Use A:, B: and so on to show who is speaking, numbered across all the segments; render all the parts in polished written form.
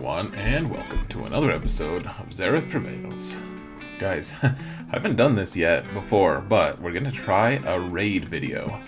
A: everyone, and welcome to another episode of Zareth Prevails. Guys, I haven't done this yet before, but we're going to try a raid video.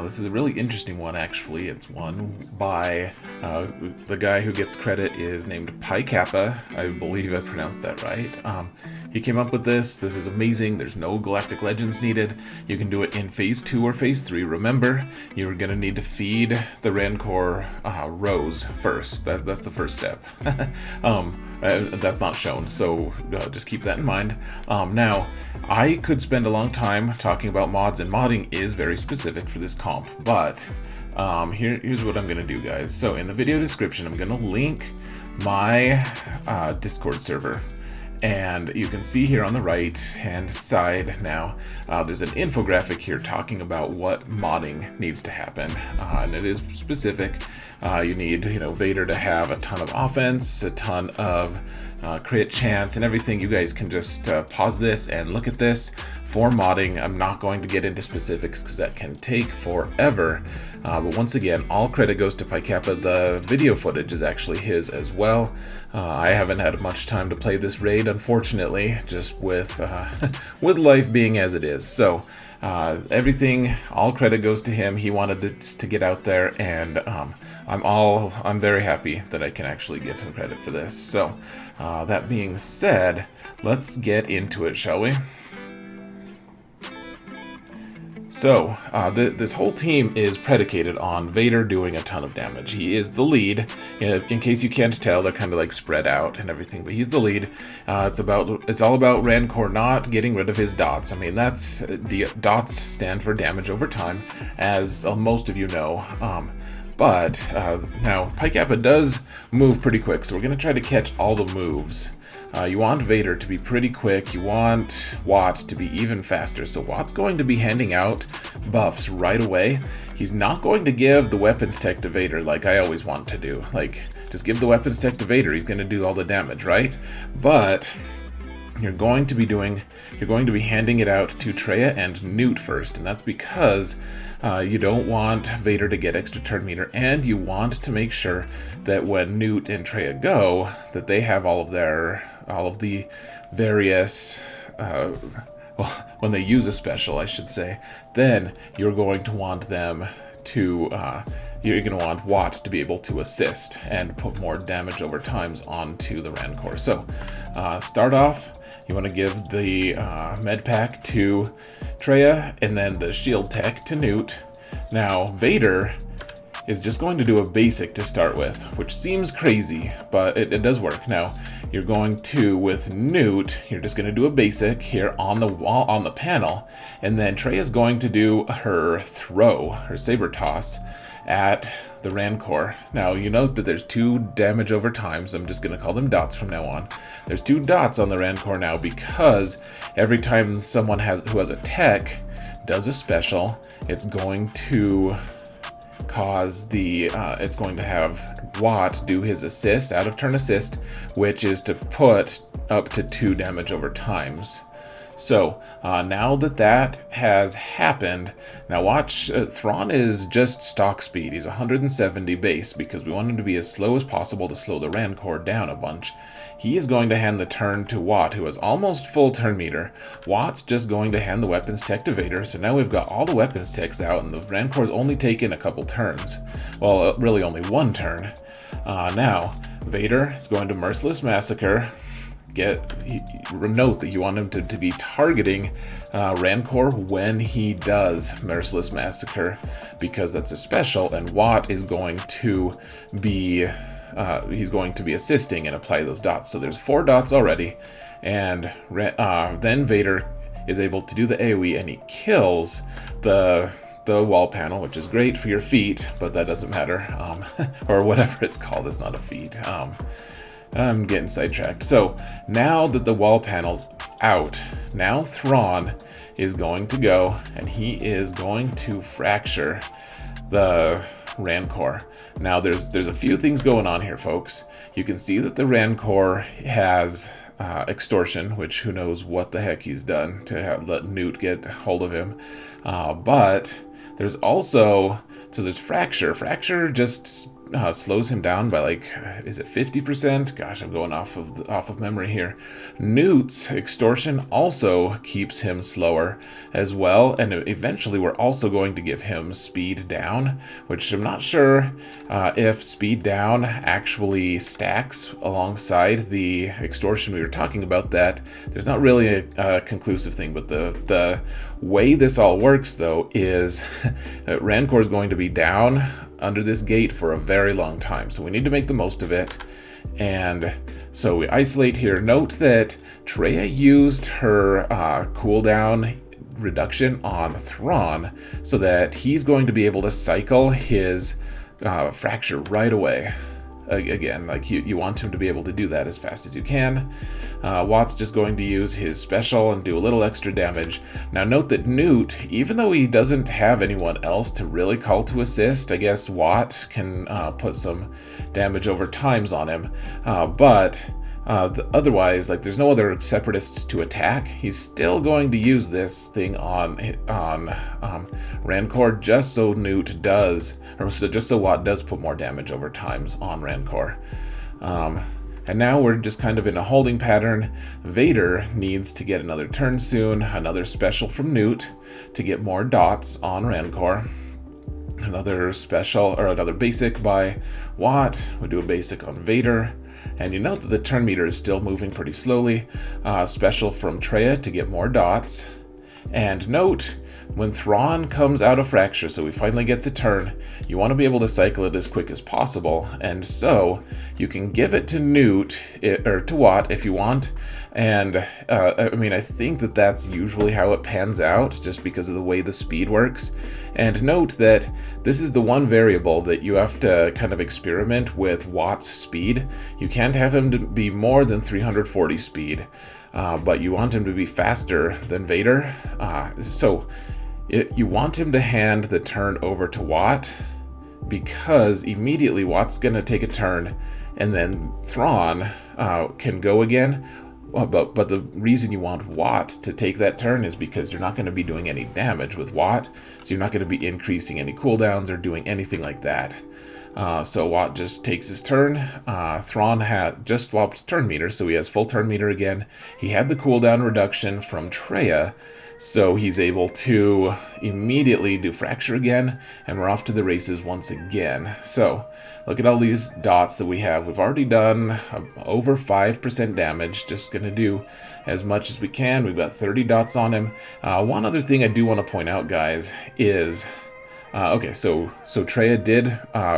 A: This is a really interesting one, actually. It's one by the guy who gets credit is named Pi Kappa. I believe I pronounced that right. He came up with this. This is amazing. There's no Galactic Legends needed. You can do it in Phase 2 or Phase 3. Remember, you're going to need to feed the Rancor rows first. That's the first step. That's not shown, so just keep that in mind. Now, I could spend a long time talking about mods, and modding is very specific for this comp, but here's what I'm going to do, guys. So in the video description, I'm going to link my Discord server. And you can see here on the right hand side now, there's an infographic here talking about what modding needs to happen. And it is specific. You need, VADER to have a ton of offense, a ton of crit chance and everything. You guys can just pause this and look at this for modding. I'm not going to get into specifics because that can take forever. But once again, all credit goes to Pi Kappa. The video footage is actually his as well. I haven't had much time to play this raid, unfortunately, just with with life being as it is. So everything, all credit goes to him. He wanted this to get out there, and I'm very happy that I can actually give him credit for this. So that being said, let's get into it, shall we? So, this whole team is predicated on VADER doing a ton of damage. He is the lead. In case you can't tell, they're kind of like spread out and everything, but he's the lead. It's all about Rancor not getting rid of his dots. I mean, that's the dots stand for damage over time, as most of you know. But now Pi Kappa does move pretty quick, so we're going to try to catch all the moves. You want VADER to be pretty quick. You want Watt to be even faster. So Watt's going to be handing out buffs right away. He's not going to give the weapons tech to VADER like I always want to do. Like, just give the weapons tech to VADER. He's going to do all the damage, right? But you're going to be handing it out to Traya and Newt first, and that's because you don't want VADER to get extra turn meter, and you want to make sure that when Newt and Traya go, that they have all of the various when they use a special, I should say, then you're going to want them to you're going to want Watt to be able to assist and put more damage over times onto the Rancor. So start off, you want to give the med pack to Traya and then the shield tech to Newt. Now VADER is just going to do a basic to start with, which seems crazy, but it does work. Now you're going to, with Newt, you're just going to do a basic here on the wall, on the panel, and then Trey is going to do her throw, her saber toss at the Rancor. Now you note that there's 2 damage over time, so I'm just going to call them dots from now on. There's 2 dots on the Rancor now because every time someone who has a tech does a special, it's going to cause it's going to have Watt do his assist, out of turn assist, which is to put up to 2 damage over times. So now that has happened, now watch, Thrawn is just stock speed. He's 170 base because we want him to be as slow as possible to slow the Rancor down a bunch. He is going to hand the turn to Watt, who has almost full turn meter. Watt's just going to hand the weapons tech to VADER, so now we've got all the weapons techs out, and the Rancor's only taken a couple turns. Well, really only 1 turn. Now, VADER is going to Merciless Massacre. Note that you want him to be targeting Rancor when he does Merciless Massacre, because that's a special, and Watt is going to be he's going to be assisting and apply those dots. So there's 4 dots already, and then VADER is able to do the AoE, and he kills the wall panel, which is great for your feet, but that doesn't matter, or whatever it's called. It's not a feat. I'm getting sidetracked. So now that the wall panel's out, now Thrawn is going to go, and he is going to fracture the Rancor. Now there's a few things going on here, folks. You can see that the Rancor has extortion, which who knows what the heck he's done to let Newt get hold of him. But there's also, so there's fracture. Fracture just slows him down by like, is it 50%? Gosh, I'm going off of memory here. Newt's extortion also keeps him slower as well, and eventually we're also going to give him speed down, which I'm not sure if speed down actually stacks alongside the extortion we were talking about. That there's not really a conclusive thing, but the way this all works though is Rancor is going to be down under this gate for a very long time, so we need to make the most of it. And so we isolate here. Note that Treya used her cooldown reduction on Thrawn so that he's going to be able to cycle his fracture right away. Again, like you want him to be able to do that as fast as you can. Watt's just going to use his special and do a little extra damage. Now note that Newt, even though he doesn't have anyone else to really call to assist, I guess Watt can put some damage over times on him, but otherwise, like, there's no other separatists to attack. He's still going to use this thing on Rancor just so Newt does, or just so Watt does put more damage over times on Rancor. And now we're just kind of in a holding pattern. Vader needs to get another turn soon, another special from Newt to get more dots on Rancor. Another special, or another basic by Watt. We do a basic on Vader. And you note that the turn meter is still moving pretty slowly. Special from Treya to get more dots. And note, when Thrawn comes out of Fracture, so he finally gets a turn, you want to be able to cycle it as quick as possible. And so you can give it to Newt, or to Watt if you want. And I mean, I think that that's usually how it pans out, just because of the way the speed works. And note that this is the one variable that you have to kind of experiment with Watt's speed. You can't have him to be more than 340 speed, but you want him to be faster than Vader. You want him to hand the turn over to Watt, because immediately Watt's going to take a turn, and then Thrawn can go again. But the reason you want Watt to take that turn is because you're not going to be doing any damage with Watt, so you're not going to be increasing any cooldowns or doing anything like that. So Watt just takes his turn. Thrawn had just swapped turn meter, so he has full turn meter again. He had the cooldown reduction from Treya, so he's able to immediately do Fracture again, and we're off to the races once again. So look at all these dots that we have. We've already done over 5% damage, just going to do as much as we can. We've got 30 dots on him. One other thing I do want to point out, guys, is... okay, so Treya did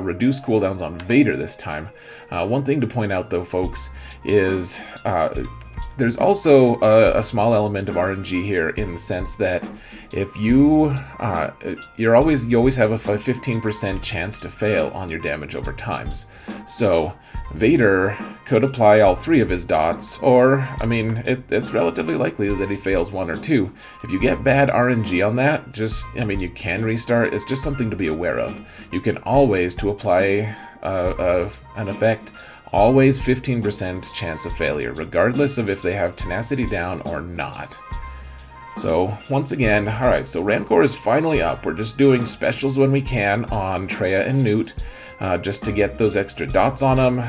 A: reduce cooldowns on Vader this time. One thing to point out, though, folks, is there's also a small element of RNG here, in the sense that if you always have a 15% chance to fail on your damage over times. So Vader could apply all 3 of his dots, or, I mean, it's relatively likely that he fails 1 or 2. If you get bad RNG on that, you can restart. It's just something to be aware of. You can always, to apply an effect, always 15% chance of failure, regardless of if they have tenacity down or not. So, once again, alright, so Rancor is finally up. We're just doing specials when we can on Treya and Newt, just to get those extra dots on him.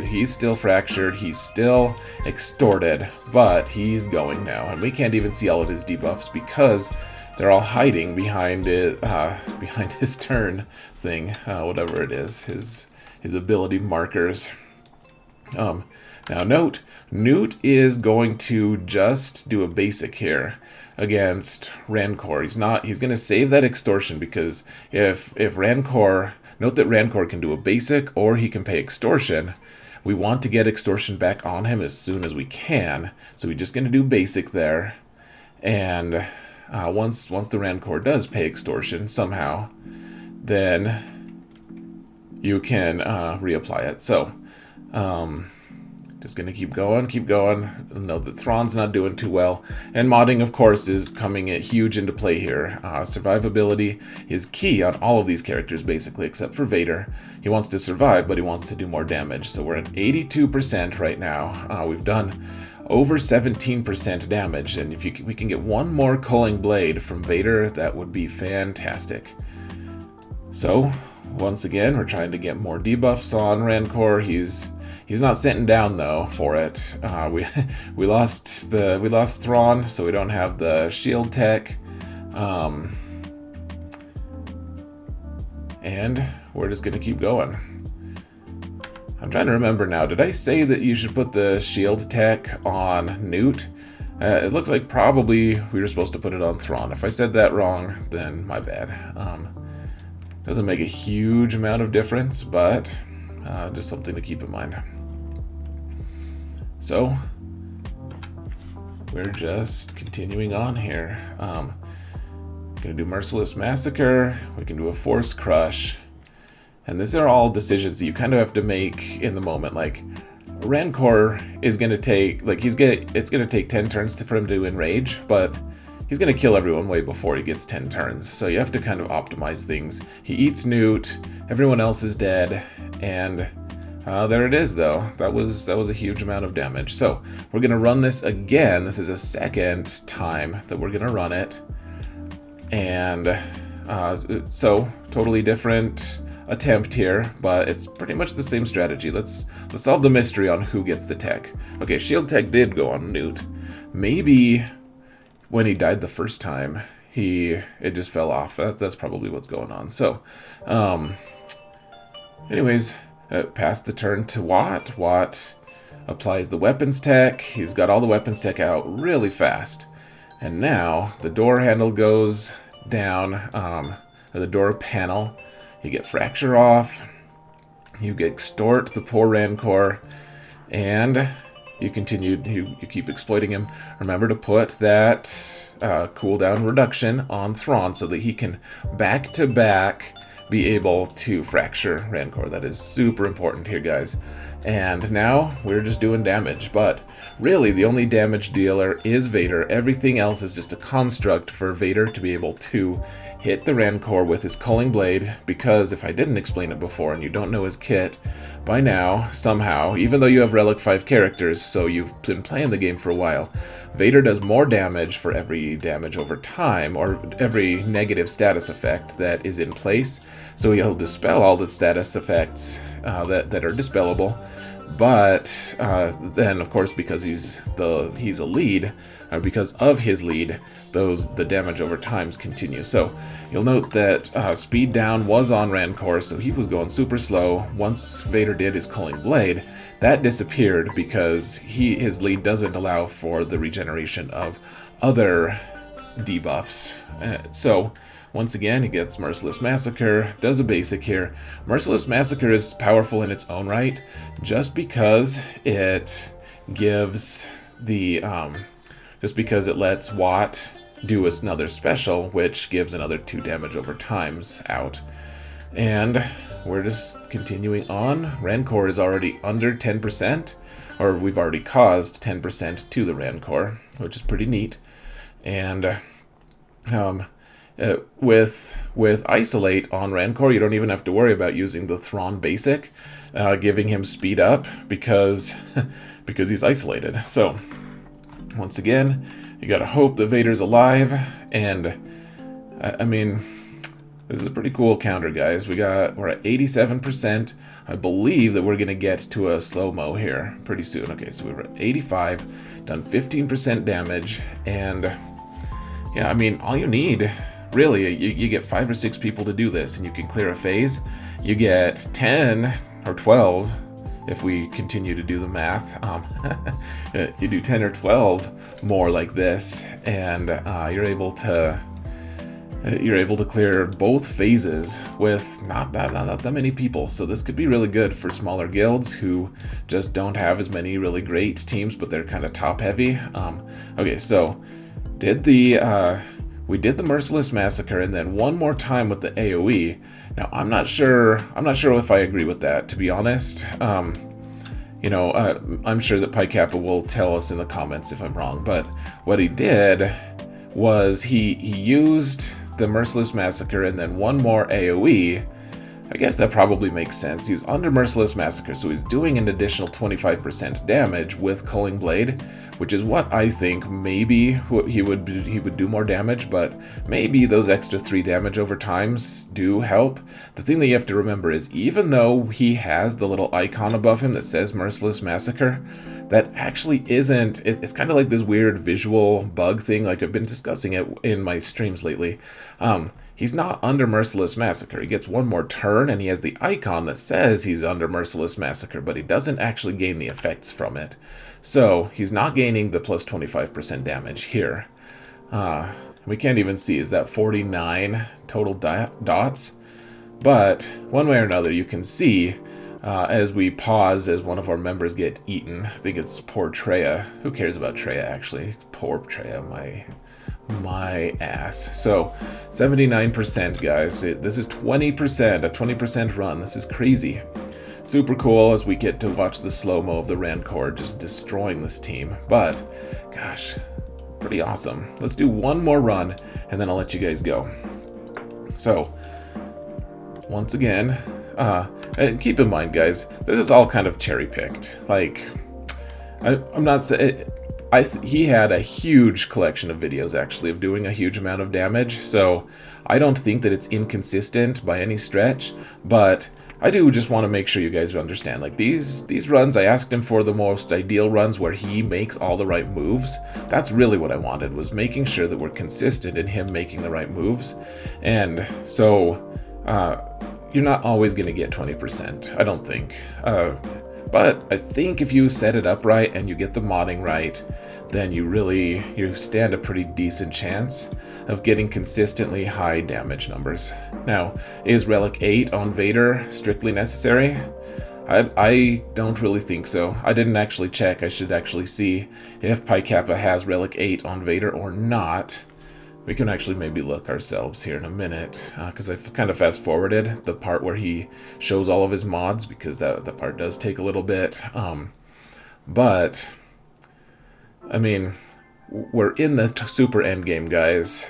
A: He's still fractured, he's still extorted, but he's going now. And we can't even see all of his debuffs because they're all hiding behind his turn thing, whatever it is, his ability markers. Now note, Newt is going to just do a basic here against Rancor. He's going to save that extortion, because if Rancor, note that Rancor can do a basic or he can pay extortion. We want to get extortion back on him as soon as we can, so we're just going to do basic there. And once the Rancor does pay extortion somehow, then you can reapply it. So just going to keep going. Note that Thrawn's not doing too well. And modding, of course, is coming huge into play here. Survivability is key on all of these characters, basically, except for Vader. He wants to survive, but he wants to do more damage. So we're at 82% right now. We've done over 17% damage, and if we can get one more culling blade from Vader, that would be fantastic. So once again, we're trying to get more debuffs on Rancor. He's not sitting down though for it. We lost Thrawn, so we don't have the shield tech. And we're just gonna keep going. I'm trying to remember now. Did I say that you should put the shield tech on Newt? It looks like probably we were supposed to put it on Thrawn. If I said that wrong, then my bad. Doesn't make a huge amount of difference, but just something to keep in mind. So we're just continuing on here. Gonna do Merciless Massacre. We can do a Force Crush. And these are all decisions that you kind of have to make in the moment. Like, Rancor is going to take, like, it's going to take 10 turns for him to enrage, but he's going to kill everyone way before he gets 10 turns. So you have to kind of optimize things. He eats Newt, everyone else is dead, and there it is, though. That was a huge amount of damage. So we're going to run this again. This is a second time that we're going to run it. And so totally different attempt here, but it's pretty much the same strategy. Let's solve the mystery on who gets the tech. Okay, shield tech did go on Newt. Maybe when he died the first time, it just fell off. That's probably what's going on. So, anyways, pass the turn to Watt. Watt applies the weapons tech. He's got all the weapons tech out really fast. And now the door handle goes down, or the door panel. You get Fracture off, you extort the poor Rancor, and you continue, you keep exploiting him. Remember to put that cooldown reduction on Thrawn so that he can back-to-back be able to fracture Rancor. That is super important here, guys. And now we're just doing damage, but really the only damage dealer is Vader. Everything else is just a construct for Vader to be able to hit the Rancor with his culling blade, because if I didn't explain it before and you don't know his kit, by now, somehow, even though you have Relic 5 characters, so you've been playing the game for a while, Vader does more damage for every damage over time, or every negative status effect that is in place. So he'll dispel all the status effects that are dispellable. But then, of course, because he's a lead, or because of his lead, the damage over times continue. So you'll note that speed down was on Rancor, so he was going super slow. Once Vader did his culling blade, that disappeared because his lead doesn't allow for the regeneration of other debuffs. So once again, he gets Merciless Massacre, does a basic here. Merciless Massacre is powerful in its own right, just because it gives the, just because it lets Watt do another special, which gives another 2 damage over times out. And we're just continuing on. Rancor is already under 10%, or we've already caused 10% to the Rancor, which is pretty neat. And with Isolate on Rancor, you don't even have to worry about using the Thrawn basic, giving him speed up, because he's isolated. So once again, you gotta hope that Vader's alive, and I mean, this is a pretty cool counter, guys. We're at 87%. I believe that we're gonna get to a slow-mo here pretty soon. Okay, so we were at 85, done 15% damage, and yeah, I mean, all you need, really, you get 5 or 6 people to do this, and you can clear a phase. You get 10 or 12 if we continue to do the math. You do 10 or 12 more like this, and you're able to clear both phases with not that many people. So this could be really good for smaller guilds who just don't have as many really great teams, but they're kind of top heavy. Okay, so we did the Merciless Massacre, and then one more time with the AoE. Now, I'm not sure if I agree with that, to be honest. I'm sure that PyKappa will tell us in the comments if I'm wrong, but what he did was he used the Merciless Massacre and then one more AoE I guess that probably makes sense. He's under Merciless Massacre, so he's doing an additional 25% damage with Culling Blade, which is what I think maybe he would do more damage, but maybe those extra 3 damage over times do help. The thing that you have to remember is even though he has the little icon above him that says Merciless Massacre, that actually isn't, it's kind of like this weird visual bug thing, like I've been discussing it in my streams lately. He's not under Merciless Massacre. He gets one more turn, and he has the icon that says he's under Merciless Massacre, but he doesn't actually gain the effects from it. So, he's not gaining the plus 25% damage here. We can't even see, is that 49 total dots? But, one way or another, you can see, as we pause as one of our members get eaten. I think it's poor Treya. Who cares about Treya, actually? Poor Treya, my ass. So 79%, guys. This is 20%, a 20% run. This is crazy. Super cool as we get to watch the slow-mo of the Rancor just destroying this team. But, gosh, pretty awesome. Let's do one more run, and then I'll let you guys go. So, once again, and keep in mind, guys, this is all kind of cherry-picked. Like, I'm not saying... he had a huge collection of videos, actually, of doing a huge amount of damage, so I don't think that it's inconsistent by any stretch, but I do just want to make sure you guys understand. Like, these runs, I asked him for the most ideal runs where he makes all the right moves. That's really what I wanted, was making sure that we're consistent in him making the right moves. And so, you're not always going to get 20%, I don't think. But I think if you set it up right and you get the modding right, then you stand a pretty decent chance of getting consistently high damage numbers. Now, is Relic 8 on Vader strictly necessary? I don't really think so. I didn't actually check. I should actually see if Pi Kappa has Relic 8 on Vader or not. We can actually maybe look ourselves here in a minute, because I've kind of fast-forwarded the part where he shows all of his mods, because that part does take a little bit. But, I mean, we're in the super endgame, guys.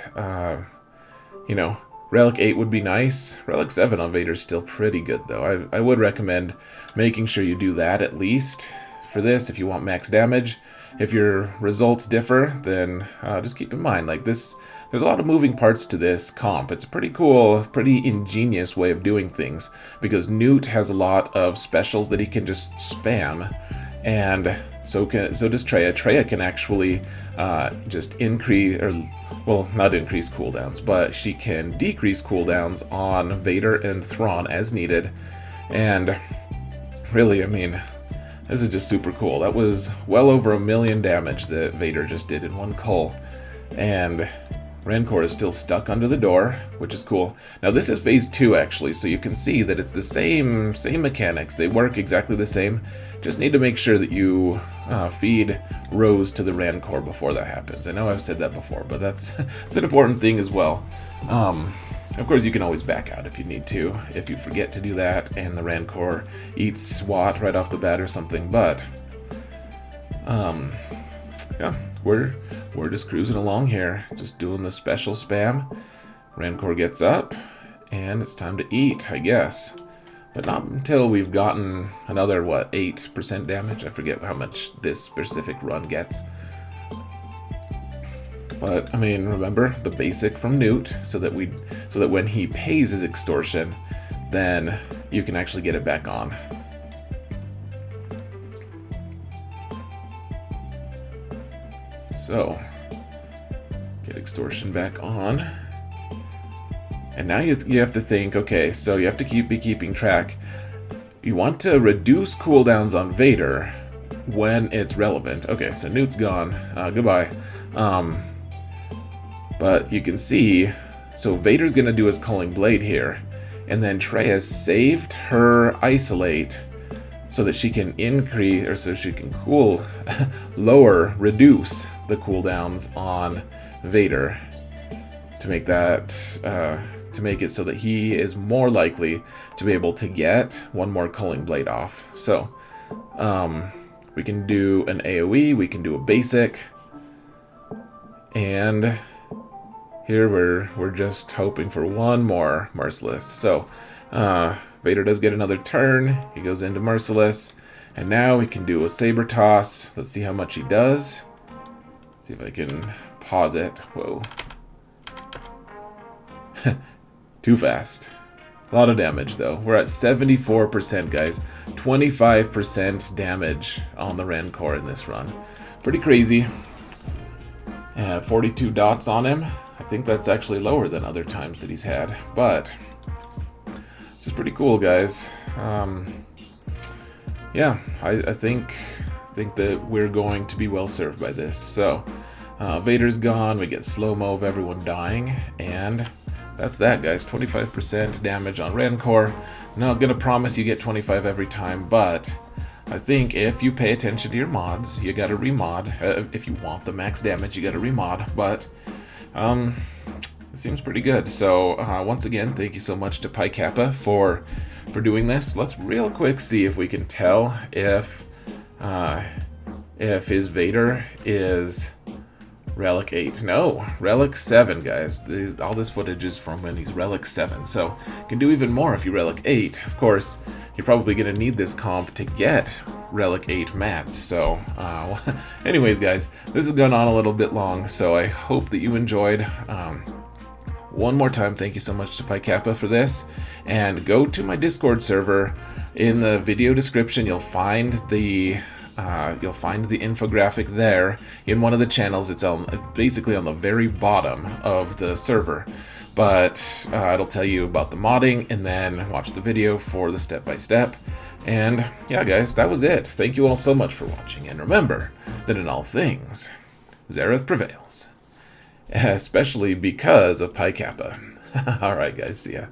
A: You know, Relic 8 would be nice. Relic 7 on Vader's still pretty good, though. I would recommend making sure you do that at least for this if you want max damage. If your results differ, then just keep in mind, like, there's a lot of moving parts to this comp. It's a pretty cool, pretty ingenious way of doing things, because Newt has a lot of specials that he can just spam, and so does Treya. Treya can actually just increase, or, well, not increase cooldowns, but she can decrease cooldowns on Vader and Thrawn as needed, and really, I mean, this is just super cool. That was well over 1 million damage that Vader just did in one cull, and Rancor is still stuck under the door, which is cool. Now this is phase 2 actually, so you can see that it's the same mechanics. They work exactly the same. Just need to make sure that you feed Rose to the Rancor before that happens. I know I've said that before, but that's an important thing as well. Of course, you can always back out if you need to, if you forget to do that and the Rancor eats SWAT right off the bat or something, but yeah, we're just cruising along here, just doing the special spam. Rancor gets up, and it's time to eat, I guess. But not until we've gotten another, what, 8% damage? I forget how much this specific run gets. But, I mean, remember, the basic from Newt, so that when he pays his extortion, then you can actually get it back on. So, get extortion back on. And now you have to think, okay, so you have to be keeping track. You want to reduce cooldowns on Vader when it's relevant. Okay, so Newt's gone. Goodbye. But you can see, so Vader's going to do his Culling Blade here. And then Treya saved her Isolate so that she can increase, or so she can reduce the cooldowns on Vader to make that, to make it so that he is more likely to be able to get one more Culling Blade off. So, we can do an AoE, we can do a basic, and here we're just hoping for one more Merciless. So, Vader does get another turn. He goes into Merciless. And now he can do a Saber Toss. Let's see how much he does. See if I can pause it. Whoa. Too fast. A lot of damage, though. We're at 74%, guys. 25% damage on the Rancor in this run. Pretty crazy. 42 dots on him. I think that's actually lower than other times that he's had. But this is pretty cool, guys. Yeah, I think that we're going to be well served by this. So, Vader's gone. We get slow-mo of everyone dying. And that's that, guys. 25% damage on Rancor. Not gonna promise you get 25 every time, but I think if you pay attention to your mods, you gotta remod. If you want the max damage, you gotta remod. But it seems pretty good. So once again, thank you so much to Pi Kappa for doing this. Let's real quick see if we can tell if his Vader is Relic 8. No, Relic 7, guys. All this footage is from when he's Relic 7. So, you can do even more if you Relic 8. Of course, you're probably going to need this comp to get Relic 8 mats. So, anyways, guys, this has gone on a little bit long, so I hope that you enjoyed. One more time, thank you so much to Pi Kappa for this. And go to my Discord server. In the video description, you'll find the infographic there in one of the channels. It's basically on the very bottom of the server, but it'll tell you about the modding, and then watch the video for the step-by-step. And yeah, guys, that was it. Thank you all so much for watching, and remember that in all things, Zareth prevails, especially because of Pi Kappa. Alright, guys, see ya.